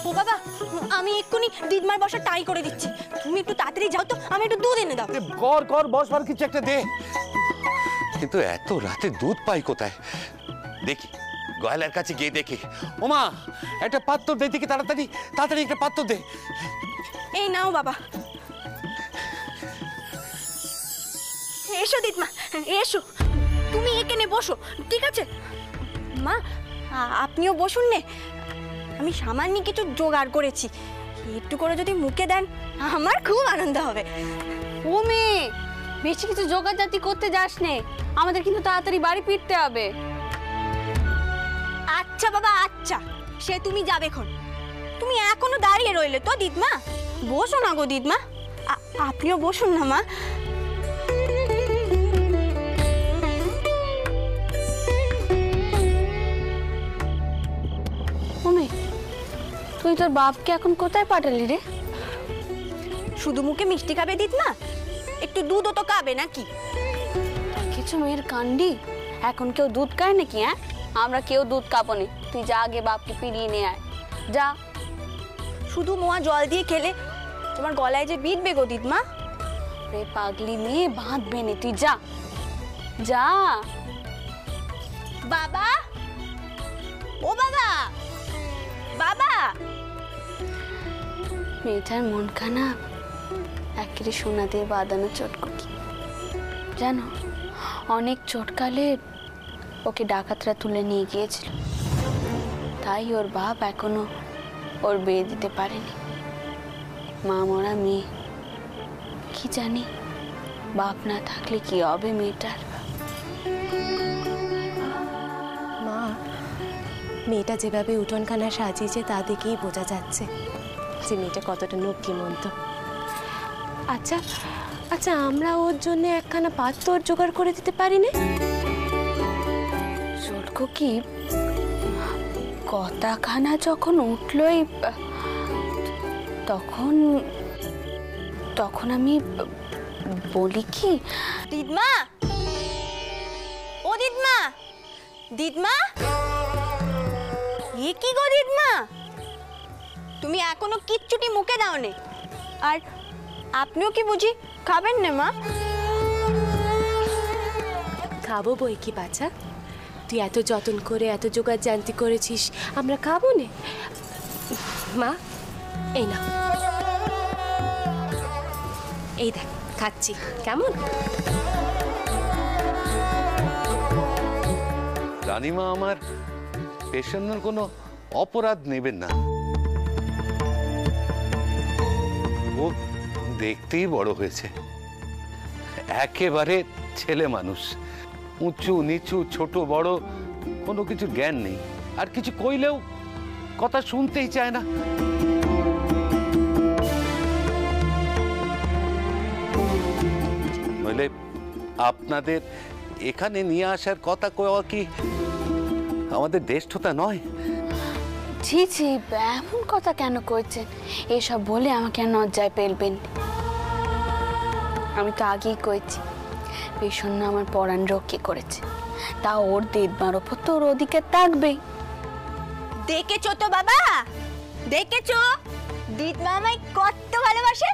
ও বাবা, আমি এক্ষুনি দিদমার বসা টাই করে দিচ্ছি, তুমি একটু তাড়াতাড়ি যাও তো, আমি একটু দুধ এনে দাও। কর কর, বসবার কিছু একটা দে। কিন্তু এত রাতে দুধ পাই কোথায়? দেখি গয়লার কাছে গিয়ে দেখি। ওমা, একটা পাত্র দে দেখি, তাড়াতাড়ি তাড়াতাড়ি একটা পাত্র দে। এই নাও বাবা। এসো দিদমা, এসো, তুমি এখানে বসো, ঠিক আছে? মা, আপনিও বসুন নে, আমি সামান্য কিছু জোগাড় করেছি, একটু করে যদি মুখে দেন আমার খুব আনন্দ হবে। ও মেয়ে, বেশি কিছু জোগাড় জাতি করতে যাস নে, আমাদের কিন্তু তাড়াতাড়ি বাড়ি ফিরতে হবে। আচ্ছা বাবা, আচ্ছা, সে তুমি যাবে খন, তুমি এখনো দাঁড়িয়ে রইলে তো দিদমা? বসো না গো দিদমা, আপনিও বসুন না মা। তুই তোর বাপকে এখন কোথায় পাঠালি রে? শুধু মুখে মিষ্টি খাবে দিদমা, একটু দুধও তো খাবে নাকি? কিছু মেয়ের কান্ডি, এখন কেউ দুধ খায় নাকি? হ্যাঁ, আমরা কেউ দুধ খাবো নি, তুই যা আগে বাপকে ফিরিয়ে নিয়ে আয়, যা। শুধু মোয়া জল দিয়ে খেলে তোমার গলায় যে বিঁধবে গো দিদমা। রে পাগলি মেয়ে, বাঁধবে নি, তুই যা যা। বাবা, ও বাবা, বাবা। মেয়েটার মনখানা একেবারে সোনা দিয়ে বাঁধানো চটকুকি, জানো? অনেক চটকালে ওকে ডাকাতরা তুলে নিয়ে গিয়েছিল, তাই ওর বাপ এখনো ওর বিয়ে দিতে পারেনি। মা মরা মেয়ে, কি জানি বাপ না থাকলে কি হবে মেয়েটার। মা, মেয়েটা যেভাবে উঠোনখানা সাজিয়েছে তা দেখেই বোঝা যাচ্ছে যে মেয়েটা কতটা লক্ষ্মীমন্ত। আচ্ছা আচ্ছা, আমরা ওর জন্য একখানা পাত্র জোগাড় করে দিতে পারি না? চটকুকি কথাখানা যখন উঠলই, তখন তখন আমি বলি কি, দিদমা, ও দিদমা, দিদমা, এ কি গো দিদমা, তুমি এখনো কিচ্ছুটি মুখে দাও নে, আর আপনিও কি বুঝি খাবেন না মা? খাবো বই কি বাছা, তুই এত যত্ন করে এত জোগাড় জানতি করেছিস, আমরা খাবো না? মা, এই না, এই দেখ খাচ্ছি, কেমন? রানীমা আমার পেশেন্টের কোনো অপরাধ নেবেন না, ও দেখতেই বড় হয়েছে, একেবারে ছেলে মানুষ, উঁচু নিচু ছোট বড় কোনো কিছু জ্ঞান নেই, আর কিছু কইলেও কথা শুনতেই চায় না। নইলে আপনাদের এখানে নিয়ে আসার কথা কওয়া কি আমাদের জ্যেষ্ঠতা নয়? ছি ছি, এমন কথা কেন কইছেন? এসব বলে আমাকে লজ্জায় ফেলবেন। আমি তো আগেই কইছি, বিষণ্ণ আমার পরাণ রক্ষী করেছে, তা ওর দিদমার ওপর তো ওর অধিকার থাকবেই। দেখেছো তো বাবা, দেখেছো দিদমা আমায় কত ভালোবাসে,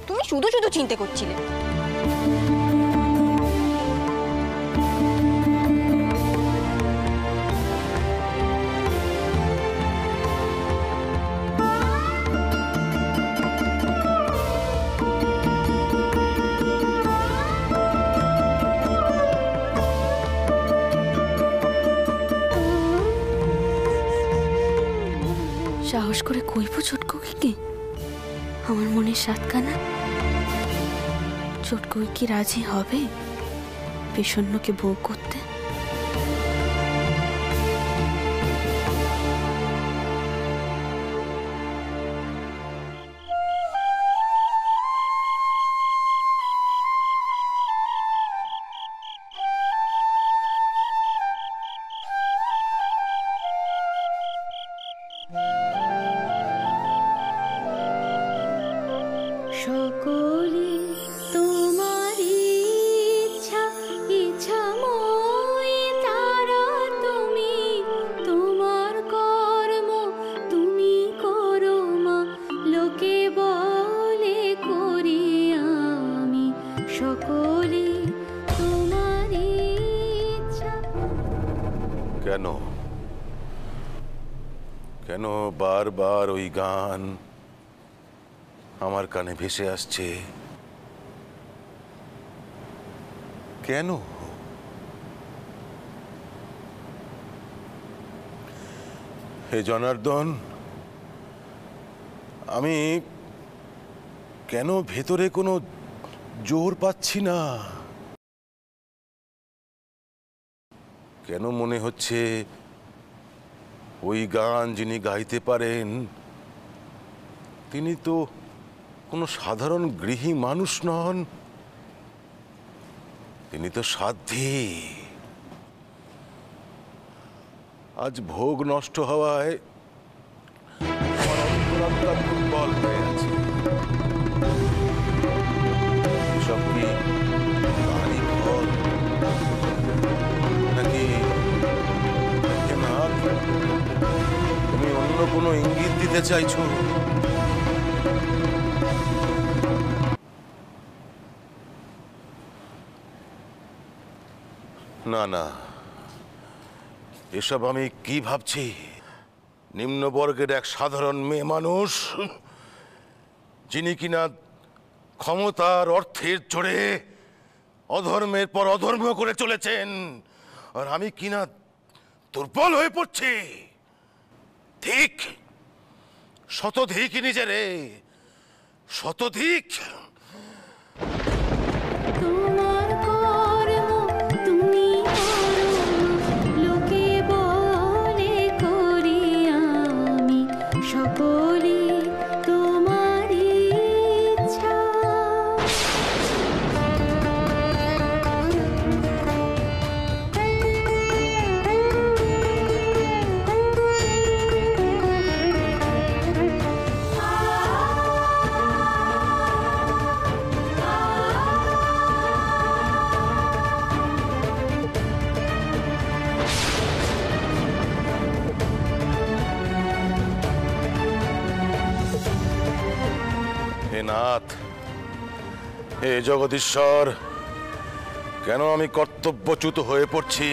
তুমি শুধু শুধু চিন্তা করছিলে। সাহস করে কইব চটকুকি, আমার মনের সাতখানা। চটকুকি কি রাজি হবে বিষণ্ণকে বউ করতে? সকলে তোমার ইচ্ছা, ইচ্ছাময় তারা তুমি, তোমার কর্ম কেন বারবার ওই গান আমার কানে ভেসে আসছে? কেন? হে জনার্দন, আমি কেন ভেতরে কোনো জোর পাচ্ছি না? কেন মনে হচ্ছে ওই গান যিনি গাইতে পারেন তিনি তো কোনো সাধারণ গৃহী মানুষ নন, তিনি তো সাধ্যী। আজ ভোগ নষ্ট হওয়ায় দুর্বল হয়ে আছে। এসব কি গানই ফল নাকি তুমি অন্য কোনো ইঙ্গিত দিতে চাইছো? না না, এসব আমি কি ভাবছি? নিম্নবর্গের এক সাধারণ মেয়ে মানুষ যিনি কিনা ক্ষমতার অর্থের জোরে অধর্মের পর অধর্ম করে চলেছেন, আর আমি কিনা দুর্বল হয়ে পড়ছি। ঠিক, শতধিক নিজেরে, শতধিক। তোমার কর্ম তুমি করো, লোকে বলে করি আমি, সকলে তোমার ইচ্ছা। হে নাথ, হে জগদীশ্বর, কেন আমি কর্তব্যচ্যুত হয়ে পড়ছি?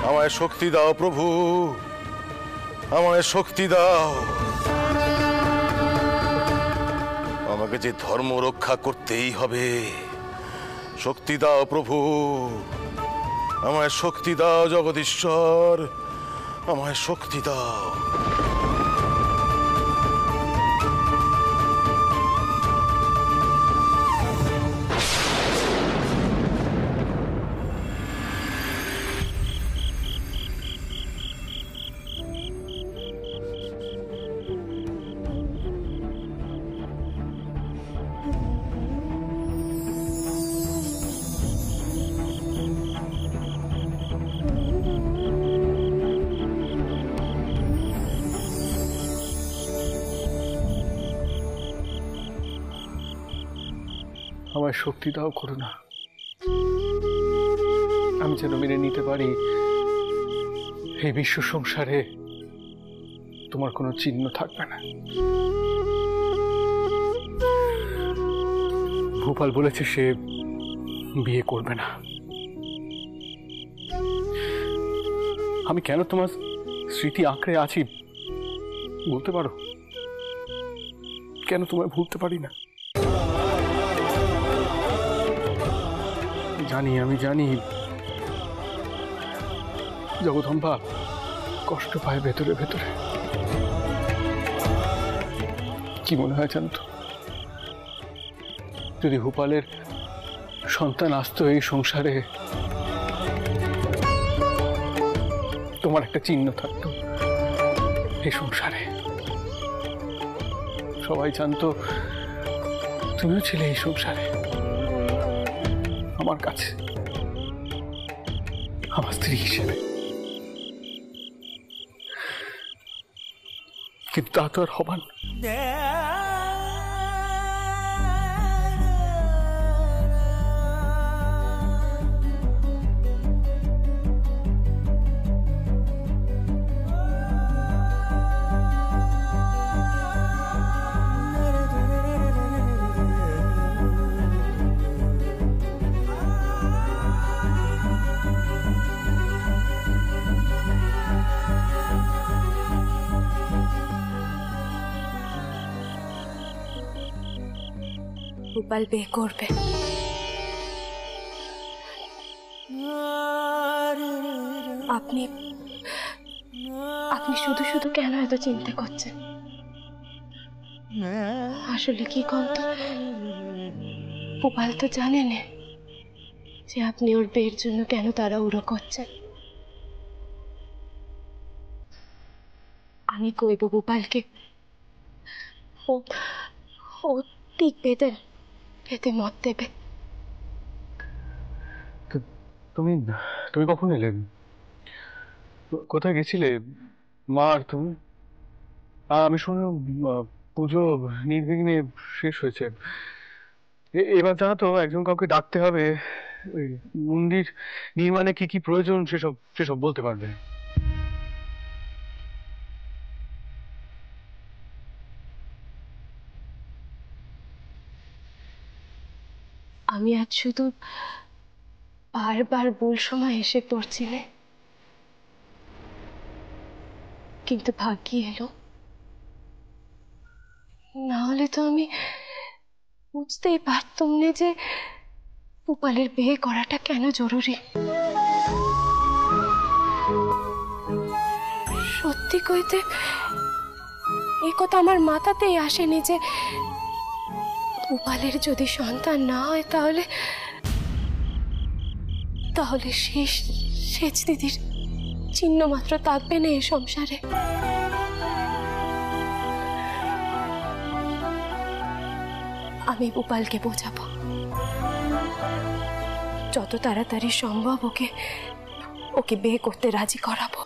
আমায় শক্তি দাও প্রভু, আমায় শক্তি দাও। আমাকে যে ধর্ম রক্ষা করতেই হবে, শক্তি দাও প্রভু, আমায় শক্তি দাও জগদীশ্বর, আমায় শক্তি দাও। আমায় শক্তি দাও করুণা, আমি যেন মেনে নিতে পারি এই বিশ্ব সংসারে তোমার কোনো চিহ্ন থাকবে না। ভূপাল বলেছে সে বিয়ে করবে না। আমি কেন তোমার স্মৃতি আঁকড়ে আছি বলতে পারো? কেন তোমায় ভুলতে পারি না? আমি জানি জগদম্বা কষ্ট পায় ভেতরে ভেতরে। কি মনে হয় জানো তো, যদি ভূপালের সন্তান আসতো এই সংসারে, তোমার একটা চিহ্ন থাকতো এই সংসারে, সবাই জানতো তুমিও ছিলে এই সংসারে আমার কাছে, আমার স্ত্রী হিসেবে। কিন্তু তা তো আর হবার না। গোপাল বিয়ে করবে। আপনি আপনি শুধু শুধু কেন এত চিন্তা করছেন? আসলে কি কন্ত, গোপাল তো জানে না যে আপনি ওর বিয়ের জন্য কেন তাড়াহুড়ো করছেন। আমি কইব গোপালকে, ও ও ঠিক পেতে মত দেবে। তুমি তুমি কখন এলে? কোথায় গেছিলে মা আর তুমি? আমি শুনলাম পুজো নির্বিঘ্নে শেষ হয়েছে। এবার জানো তো একজন কাউকে ডাকতে হবে, ওই মন্দির নির্মাণে কি কি প্রয়োজন সেসব সেসব বলতে পারবে। আমি আজ শুধু বারবার ভুল সময় এসে পড়ছিলে, কিন্তু ভাগ্যি এলো, না হলে তো আমি বুঝতেই পারতাম না যে গোপালের বিয়ে করাটা কেন জরুরি। সত্যি কইতে এই কথা আমার মাথাতেই আসেনি যে গোপালের যদি সন্তান না হয় তাহলে তাহলে সেচ দিদির চিহ্ন মাত্র থাকবে না এই সংসারে। আমি গোপালকে বোঝাবো, যত তাড়াতাড়ি সম্ভব ওকে বিয়ে করতে রাজি করাবো।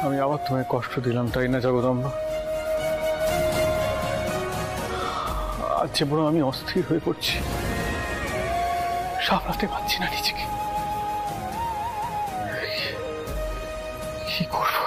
আমি আবার তোমায় কষ্ট দিলাম তাই না জগদম্বা? আজ যে বড় আমি অস্থির হয়ে পড়ছি, সামলাতে পারছি না নিজেকে। কি করব?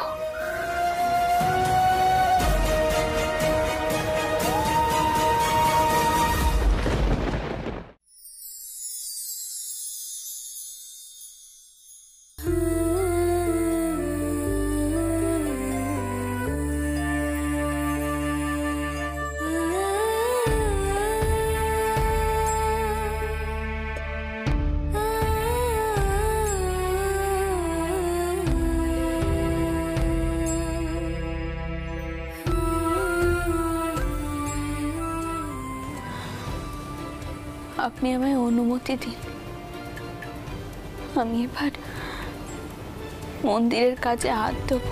আপনি আমায় অনুমতি দিন, আমি এবার মন্দিরের কাজে হাত দেব।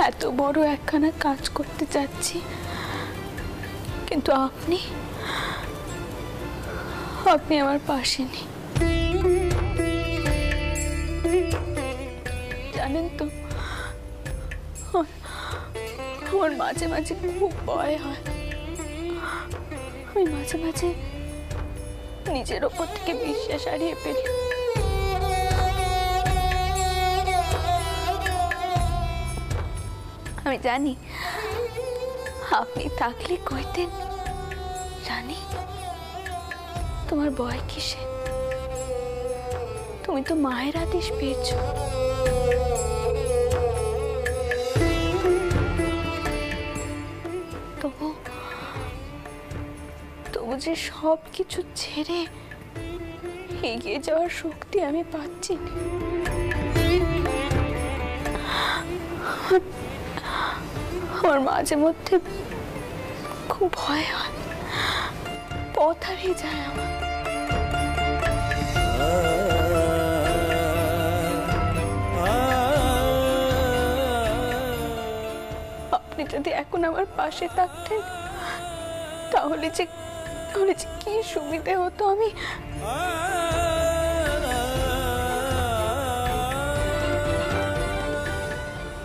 এত বড় একখানা কাজ করতে যাচ্ছি, কিন্তু আপনি আমার পাশে নেই। জানেন তো, আমার মাঝে মাঝে খুব ভয় হয়। আমি মাঝে মাঝে নিজের ওপর থেকে বিশ্বাস হারিয়ে ফেলি। আমি জানি আপনি থাকলে কইতেন, রানী তোমার ভয় কিসে, তুমি তো মায়ের আদেশ পেয়েছ। তবু যে সব কিছু ছেড়ে এগিয়ে যাওয়ার শক্তি আমি পাচ্ছি না। আমার মাঝে মধ্যে খুব ভয় হয়, পথ হারিয়ে যায় আমার। আপনি যদি এখন আমার পাশে থাকতেন তাহলে যে কি সুবিধে হতো। আমি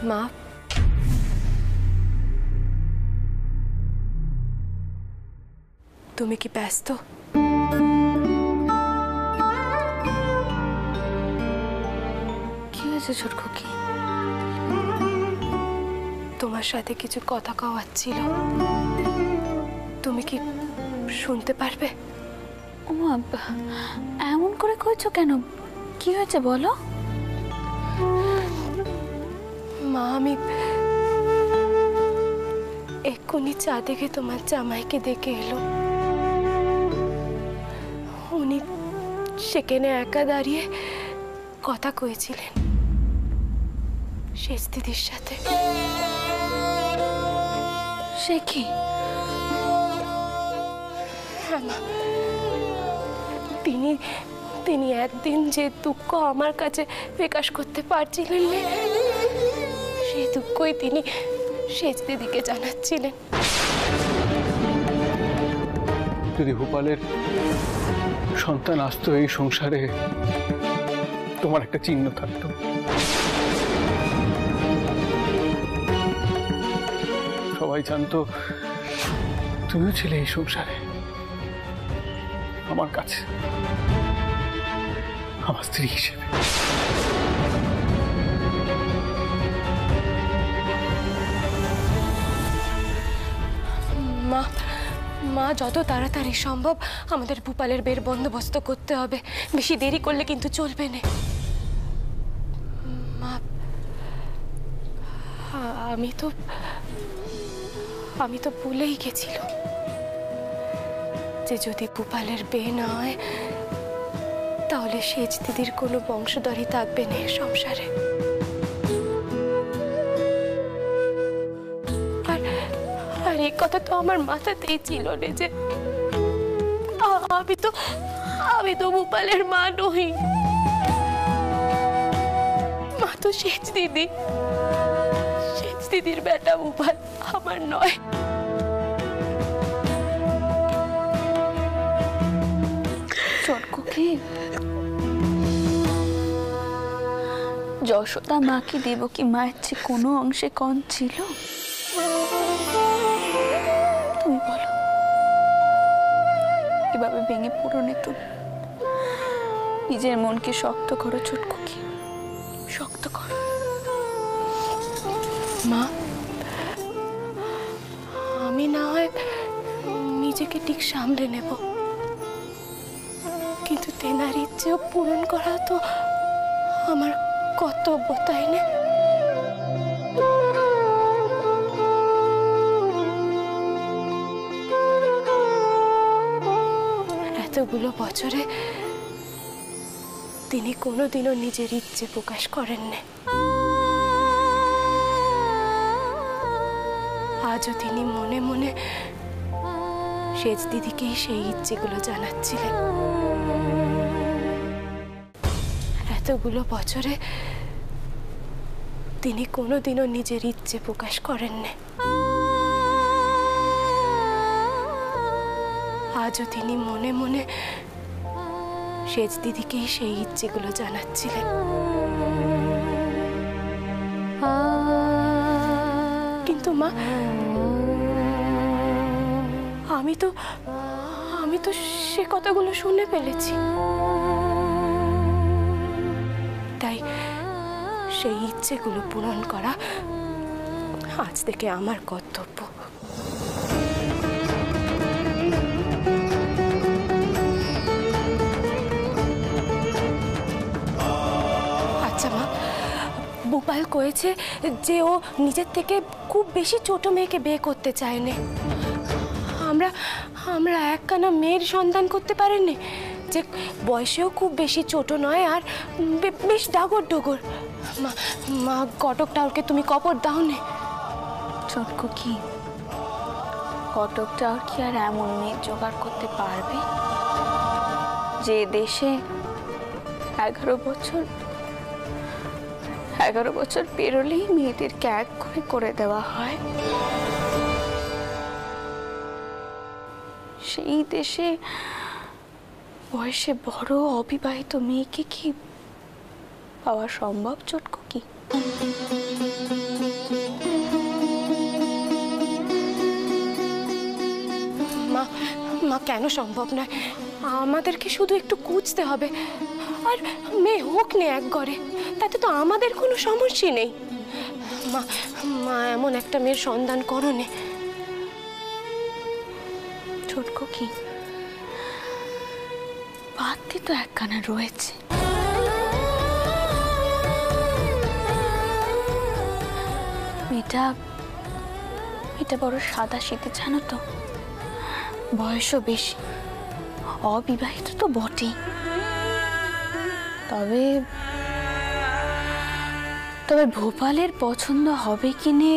মা, তুমি কি ব্যস্ত? কি হয়েছে ছোট খুকি? তোমার সাথে কিছু কথা কওয়ার ছিল, তুমি কি শুনতে পারবে? ওমা, এমন করে কইছো কেন? কি হয়েছে বলো? মা, আমি এক্ষুনি চা দেখে তোমার জামাইকে দেখে এলো। উনি সেখানে একা দাঁড়িয়ে কথা কয়েছিলেন শেষ দিদির সাথে। সে কি? হ্যাঁ মা, তিনি একদিন যে দুঃখ আমার কাছে প্রকাশ করতে পারছিলেন না, সেই দুঃখই তিনি শেষ দিদিকে জানাচ্ছিলেন। যদি ভূপালের সন্তান আসতো এই সংসারে, তোমার একটা চিহ্ন থাকতো। সবাই জানতো তুমিও ছিলে এই সংসারে, আমার কাছে, আমার স্ত্রী হিসেবে। মা, মা, যত তাড়াতাড়ি সম্ভব আমাদের ভূপালের বের বন্দোবস্ত করতে হবে। বেশি দেরি করলে কিন্তু চলবে না। মা, আমি তো ভুলেই গেছিল যে যদি ভূপালের বিয়ে না হয় তাহলে সেচ দিদির কোনো বংশধরই থাকবে না সংসারে। আর এই কথা তো আমার মাথাতেই ছিল না যে আমি তো ভূপালের মা নই। মা তো সেচ দিদি, সেচ দিদির বেটা ভূপাল আমার নয়। চটকুকি, যশোদা মা কি দেবকী মায়ের চেয়ে কোনো অংশে কম ছিল? তুমি বলো, এভাবে ভেঙে পড়ো না তুমি। নিজের মনকে শক্ত করো চটকুকি, শক্ত করো। মা, আমি না হয় নিজেকে ঠিক সামলে নেব, কিন্তু তেনার ইচ্ছেও পূরণ করা তো আমার কর্তব্য, তাই না? এতগুলো বছরে তিনি কোনোদিনও নিজের ইচ্ছে প্রকাশ করেন না। আজও তিনি মনে মনে সেচ দিদিকেই সেই ইচ্ছেগুলো জানাচ্ছিলেন। এতগুলো বছরে তিনি কোনোদিনও নিজের ইচ্ছে প্রকাশ করেন না। আজও তিনি মনে মনে সেচ দিদিকেই সেই ইচ্ছেগুলো জানাচ্ছিলেন। কিন্তু মা, আমি তো সে কথাগুলো শুনে ফেলেছি। তাই সেই ইচ্ছেগুলো পূরণ করা আজ থেকে আমার কর্তব্য। আচ্ছা মা, ভূপাল কয়েছে যে ও নিজের থেকে খুব বেশি ছোট মেয়েকে বিয়ে করতে চায় না। আমরা একখানা মেয়ের সন্তান করতে পারেনি, যে বয়সেও খুব বেশি ছোট নয় আর বেশ ডাগর ডগর। মা, কটক টাওরকে তুমি কপর দাও নে। চটকুকি, কটক টাওর কি আর এমন মেয়ে জোগাড় করতে পারবে যে দেশে 11 বছর পেরোলেই মেয়েদেরকে এক করে দেওয়া হয়? সেই দেশে বয়সে বড় অবিবাহিত মেয়েকে কি পাওয়া সম্ভব চটকুকি? মা, কেন সম্ভব নয়? আমাদেরকে শুধু একটু খুঁজতে হবে, আর মেয়ে হোক নে এক ঘরে, তাতে তো আমাদের কোনো সমস্যা নেই। মা, এমন একটা মেয়ের সন্ধান করো নে। চটকুকি, তো একখানা রয়েছে। মেয়েটা বড় সাদা শীতে, জানো তো, বয়সও বেশি, অবিবাহিত তো বটেই। তবে ভোপালের পছন্দ হবে কিনে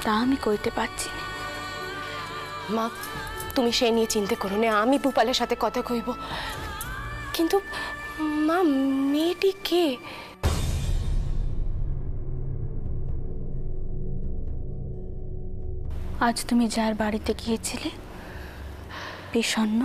তা আমি কইতে পারছি না। মা, তুমি সেই নিয়ে চিন্তা করো না, আমি ভূপালের সাথে কথা কইব। কিন্তু মা, মেয়েটি কে? আজ তুমি যার বাড়িতে গিয়েছিলে, বিষণ্ণ,